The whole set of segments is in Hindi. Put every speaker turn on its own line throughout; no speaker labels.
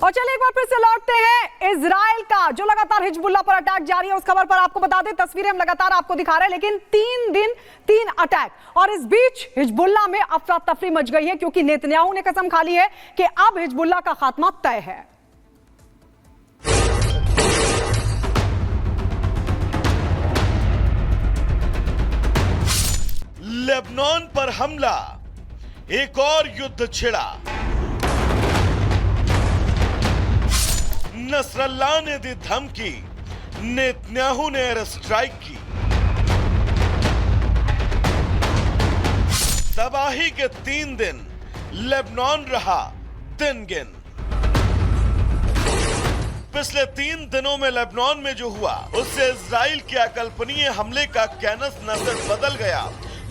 और चलिए एक बार फिर से लौटते हैं इजराइल का जो लगातार हिजबुल्लाह पर अटैक जारी है उस खबर पर आपको बता दें, तस्वीरें हम लगातार आपको दिखा रहे हैं, लेकिन 3 दिन 3 अटैक और इस बीच हिजबुल्लाह में अफरा तफरी मच गई है क्योंकि नेतन्याहू ने कसम खा ली है कि अब हिजबुल्लाह का खात्मा तय है।
लेबनान पर हमला, एक और युद्ध छिड़ा। नसरल्लाह ने दी धमकी, नेतन्याहू ने एयर स्ट्राइक की। तबाही के 3 दिन, लेबनान रहा दिन गिन। पिछले 3 दिनों में लेबनान में जो हुआ उससे इजराइल के अकल्पनीय हमले का कैनस न सिर्फ बदल गया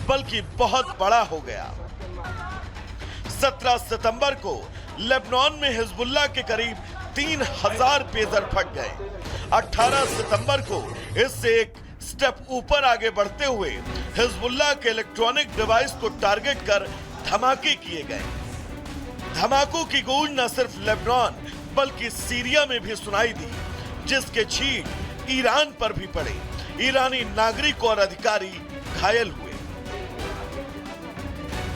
बल्कि बहुत बड़ा हो गया। 17 सितंबर को लेबनान में हिजबुल्लाह के करीब 3000 पेजर फट गए। 18 सितंबर को इससे एक स्टेप ऊपर आगे बढ़ते हुए हिजबुल्लाह के इलेक्ट्रॉनिक डिवाइस को टारगेट कर धमाके किए गए। धमाकों की गूंज न सिर्फ लेबनान बल्कि सीरिया में भी सुनाई दी, जिसके छींट ईरान पर भी पड़े। ईरानी नागरिक और अधिकारी घायल हुए।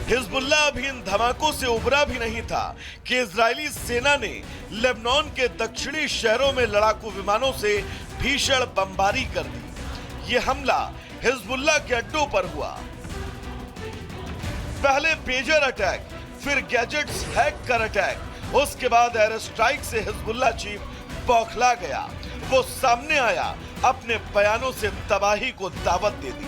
हिजबुल्लाह अभी इन धमाकों से उबरा भी नहीं था कि इजरायली सेना ने लेबनान के दक्षिणी शहरों में लड़ाकू विमानों से भीषण बमबारी कर दी। ये हमला हिजबुल्लाह के अड्डों पर हुआ। पहले पेजर अटैक, फिर गैजेट्स हैक कर अटैक, उसके बाद एयर स्ट्राइक से हिजबुल्लाह चीफ बौखला गया। वो सामने आया, अपने बयानों से तबाही को दावत दे दी।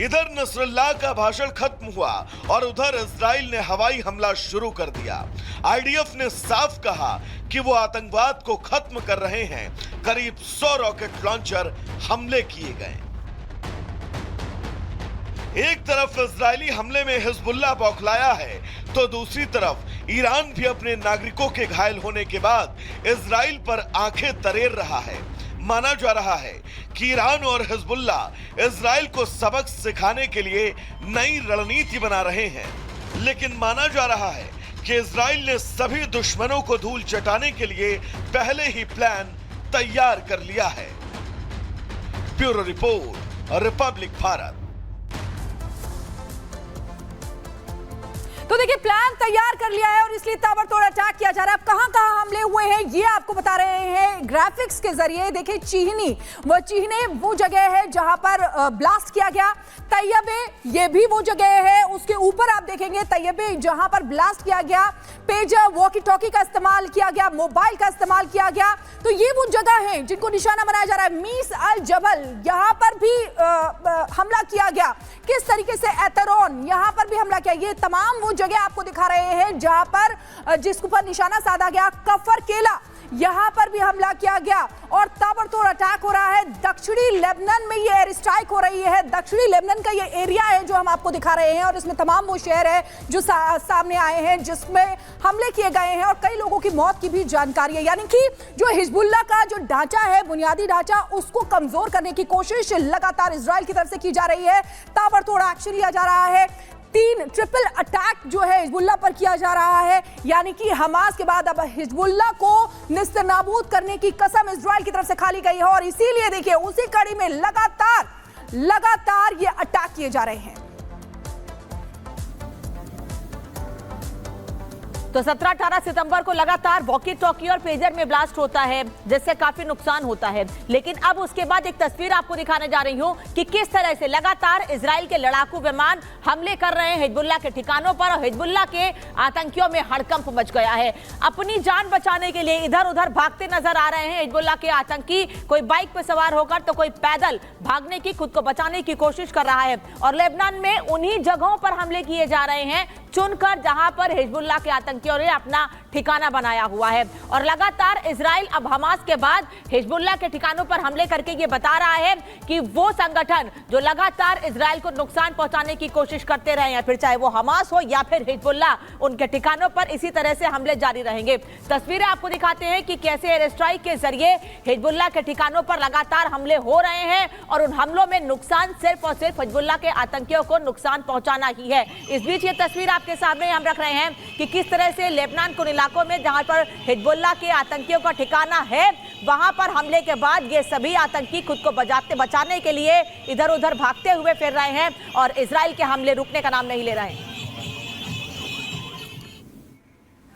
इधर नसरल्लाह का भाषण खत्म हुआ और उधर इजराइल ने हवाई हमला शुरू कर दिया। आईडीएफ ने साफ कहा कि वो आतंकवाद को खत्म कर रहे हैं। करीब 100 रॉकेट लॉन्चर हमले किए गए। एक तरफ इजरायली हमले में हिजबुल्लाह बौखलाया है तो दूसरी तरफ ईरान भी अपने नागरिकों के घायल होने के बाद इजराइल पर आंखें तरेर रहा है। माना जा रहा है कि ईरान और हिजबुल्लाह इजराइल को सबक सिखाने के लिए नई रणनीति बना रहे हैं, लेकिन माना जा रहा है कि इजराइल ने सभी दुश्मनों को धूल चटाने के लिए पहले ही प्लान तैयार कर लिया है। Bureau report, Republic Bharat.
तो देखिए, प्लान तैयार कर लिया है और इसलिए ताबड़तोड़ अटैक किया जा रहा है। अब कहां हमले हुए हैं ये आपको बता रहे हैं ग्राफिक्स के जरिए। देखिए, चीहने वो जगह है जहां पर ब्लास्ट किया गया। तैयबे ये भी वो जगह है, उसके ऊपर आप देखेंगे तैयबे जहां पर ब्लास्ट किया गया। पेजर, वॉकी टॉकी का इस्तेमाल किया गया, मोबाइल का इस्तेमाल किया गया। तो ये वो जगह है जिनको निशाना बनाया जा रहा है। मीस अल जबल यहां पर भी हमला किया गया। किस तरीके से एतरोन यहां पर भी हमला किया। ये तमाम वो जगह आपको दिखा रहे हैं जहां पर जिसके ऊपर निशाना साधा गया। कफर केला यहां पर भी हमला किया गया और ताबड़तोड़ अटैक हो रहा है। दक्षिणी लेबनान में ये एयर स्ट्राइक हो रही है। दक्षिणी लेबनान का ये एरिया है जो हम आपको दिखा रहे हैं और इसमें तमाम वो शहर है जो सामने आए हैं जिसमें हमले किए गए हैं और कई लोगों की मौत की भी जानकारी है। यानी कि जो हिजबुल्लाह का जो ढांचा है, बुनियादी ढांचा, उसको कमजोर करने की कोशिश लगातार इजराइल की तरफ से की जा रही है। ताबड़तोड़ एक्शन लिया जा रहा है। 3 ट्रिपल अटैक जो है हिजबुल्लाह पर किया जा रहा है। यानी कि हमास के बाद अब हिजबुल्लाह को निस्तनाबूद करने की कसम इजराइल की तरफ से खा ली गई है और इसीलिए देखिए उसी कड़ी में लगातार ये अटैक किए जा रहे हैं। तो 17-18 सितंबर को लगातार वॉकी टॉकी और पेजर में ब्लास्ट होता है जिससे काफी नुकसान होता है। लेकिन अब उसके बाद एक तस्वीर आपको दिखाने जा रही हूं कि किस तरह से लगातार इजराइल के लड़ाकू विमान हमले कर रहे हैं हिजबुल्लाह के ठिकानों पर और हिजबुल्लाह के आतंकियों में हड़कंप मच गया है। अपनी जान बचाने के लिए इधर उधर भागते नजर आ रहे हैं हिजबुल्लाह के आतंकी। कोई बाइक पर सवार होकर तो कोई पैदल भागने की, खुद को बचाने की कोशिश कर रहा है। और लेबनान में उन्हीं जगहों पर हमले किए जा रहे हैं
चुनकर जहां पर हिजबुल्लाह के आतंकियों ने अपना ठिकाना बनाया हुआ है। और लगातार इजराइल अब हमास के बाद हिजबुल्लाह के ठिकानों पर हमले करके ये बता रहा है कि वो संगठन जो लगातार इजराइल को नुकसान पहुंचाने की कोशिश करते रहे हैं, फिर चाहे वो हमास हो या फिर हिजबुल्लाह, उनके ठिकानों पर इसी तरह से हमले जारी रहेंगे। तस्वीरें आपको दिखाते हैं कि कैसे एयर स्ट्राइक के जरिए हिजबुल्लाह के ठिकानों पर लगातार हमले हो रहे हैं और उन हमलों में नुकसान सिर्फ और सिर्फ हिजबुल्लाह के आतंकियों को नुकसान पहुंचाना ही है। इस बीच ये तस्वीर आपके सामने हम रख रहे हैं कि किस तरह से लेबनान के इलाकों में जहां पर हिजबुल्लाह के आतंकियों का ठिकाना है, वहां पर हमले के बाद ये सभी आतंकी खुद को बचाने के लिए इधर उधर भागते हुए फिर रहे हैं और इजराइल के हमले रुकने का नाम नहीं ले रहे हैं।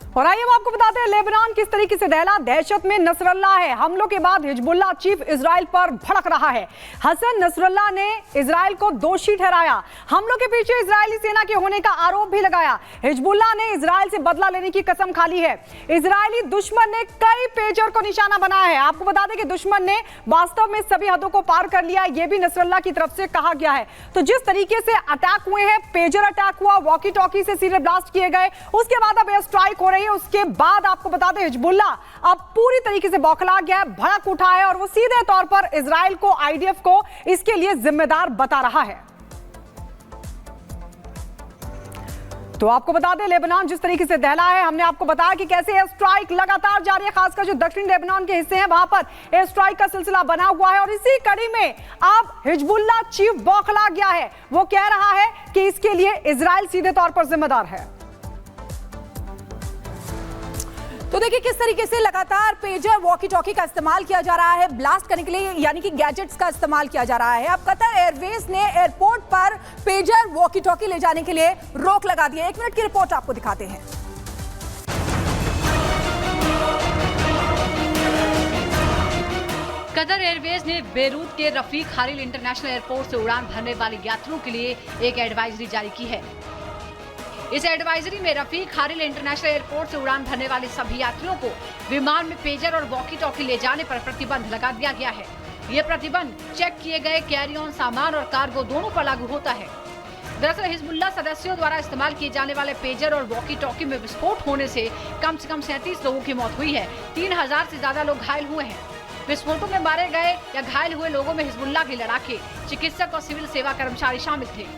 और आइए हम आपको बताते हैं लेबनान किस तरीके से दहला। दहशत में नसरल्लाह है। हमलों के बाद हिजबुल्लाह चीफ इजराइल पर भड़क रहा है। हसन नसरल्लाह ने इजराइल को दोषी ठहराया। हमलों के पीछे इजरायली सेना के होने का आरोप भी लगाया। हिजबुल्लाह ने इजराइल से बदला लेने की कसम खा ली है। इजरायली दुश्मन ने कई पेजर को निशाना बनाया है। आपको बता दें कि दुश्मन ने वास्तव में सभी हदों को पार कर लिया, यह भी नसरल्लाह की तरफ से कहा गया है। तो जिस तरीके से अटैक हुए हैं, पेजर अटैक हुआ, वॉकी टॉकी से सीधे ब्लास्ट किए गए, उसके बाद अब एयर स्ट्राइक हो रही है। उसके बाद आपको बता दें हिजबुल्लाह अब पूरी तरीके से बौखला गया है, भड़क उठा है और वो सीधे तौर पर इजराइल को, आईडीएफ को इसके लिए जिम्मेदार बता रहा है। तो आपको बता दें लेबनान जिस तरीके से दहला है, हमने आपको बताया कि कैसे एयर स्ट्राइक लगातार जारी है, खासकर जो दक्षिण लेबनान के हिस्से हैं वहां पर एयर स्ट्राइक का सिलसिला बना हुआ है। और इसी कड़ी में अब हिजबुल्लाह चीफ बौखला गया है। वो कह रहा है कि इसके लिए इजराइल सीधे तौर पर जिम्मेदार है। तो देखिए किस तरीके से लगातार पेजर, वॉकी टॉकी का इस्तेमाल किया जा रहा है ब्लास्ट करने के लिए, यानी कि गैजेट्स का इस्तेमाल किया जा रहा है। अब कतर एयरवेज ने एयरपोर्ट पर पेजर, वॉकी टॉकी ले जाने के लिए रोक लगा दी है। 1 मिनट की रिपोर्ट आपको दिखाते हैं।
कतर एयरवेज ने बेरूत के रफीक हारिल इंटरनेशनल एयरपोर्ट से उड़ान भरने वाले यात्रियों के लिए एक एडवाइजरी जारी की है। इस एडवाइजरी में रफीक हारिल इंटरनेशनल एयरपोर्ट से उड़ान भरने वाले सभी यात्रियों को विमान में पेजर और वॉकी टॉकी ले जाने पर प्रतिबंध लगा दिया गया है। ये प्रतिबंध चेक किए गए कैरी ऑन सामान और कार्गो दोनों पर लागू होता है। दरअसल हिजबुल्लाह सदस्यों द्वारा इस्तेमाल किए जाने वाले पेजर और वॉकी टॉकी में विस्फोट होने से कम 37 लोगों की मौत हुई है। 3000 से ज्यादा लोग घायल हुए हैं। विस्फोटों में मारे गए या घायल हुए लोगों में हिजबुल्लाह के लड़ाके, चिकित्सक और सिविल सेवा कर्मचारी शामिल थे।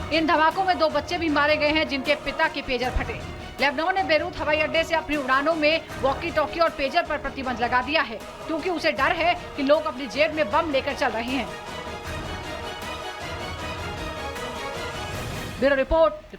इन धमाकों में 2 बच्चे भी मारे गए हैं जिनके पिता के पेजर फटे। लेबनान ने बेरूत हवाई अड्डे से अपनी उड़ानों में वॉकी टॉकी और पेजर पर प्रतिबंध लगा दिया है, क्योंकि उसे डर है कि लोग अपनी जेब में बम लेकर चल रहे हैं। Bureau report.